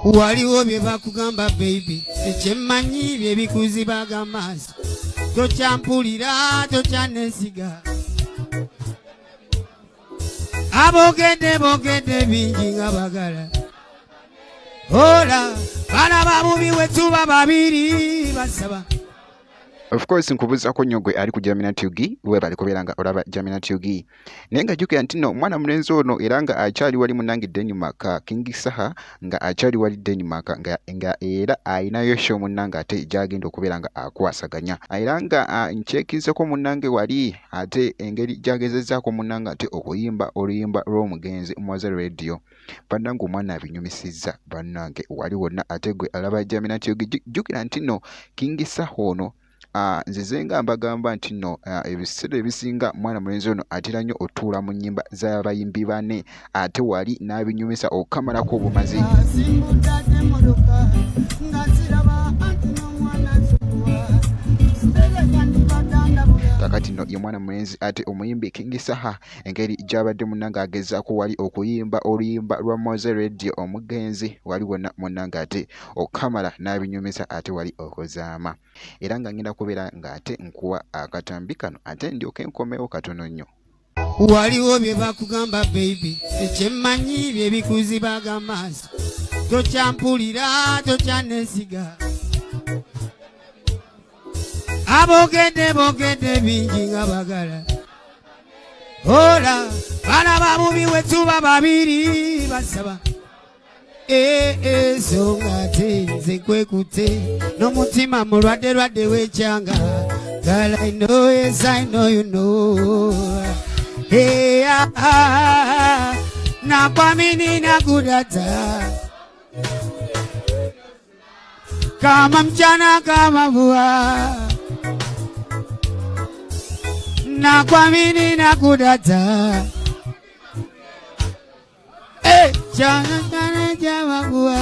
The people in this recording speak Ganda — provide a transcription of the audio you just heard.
Waliwo bye bakugamba baby, ekyemanyi bye bikuzibaga maaso. Tokyampulira, tokyanesiga. Abogedde bingi nga bagala. Hola, balaba bubi wetuba babiri basaba. Of course nkubuza ko nyogwe ali ku Jamina Tugi we bali kuberanga olaba Jamina Tugi nenga juke ntino mwana mulenzi ono eranga achali wali munangi Denmark King Saha nga achali wali Denmark nga era ayinayo show munanga ate jagenda okuberanga akwasaganya ayiranga nchekize ko munange wali ate engeri jagezeza ko munanga ate okuyimba oluyimba lw'omugenzi Mwaza Radio bandangu mwana abinyumisiza bannange wali wonna ate gwe alaba Jamina Tugi jukira ntino King Saha ono nzizenga mbagamba nti no ebisere ebisinga mwana mulenzi ono atera nnyo otuula mu nnyimba z'abayimbi bane ate wali n'abinyumisa okamalako obumazi. Kakati no ye mwana mulenzi ate omuyimbi King Saha engeri gy'abadde munnanga agezaako wali okuyimba oluyimba lwa Mwaza Radio omugenzi wali wonna munnanga ate okamala n'abinyumisa ate wali okozaama era nga ngenda kubeera ng'ate nkuwa akatambi kano ate ndyoke nkomewo katono nnyo. Waliwo bye bakugamba baby, ekyemanyi bye bikuzibaga maaso. Tokyampulira, tokyanesiga. Abogedde bingi nga bagala. Hola, balaba bubi wetuba babiri basaba. So ngate nze kwekute n'omutima mulwadde w'ekyanga. Girl, I know, yes, I know you know. Hey, nakwamini nakudata kama mchana kama mvua, nakwamini nakudata chana chana jamagua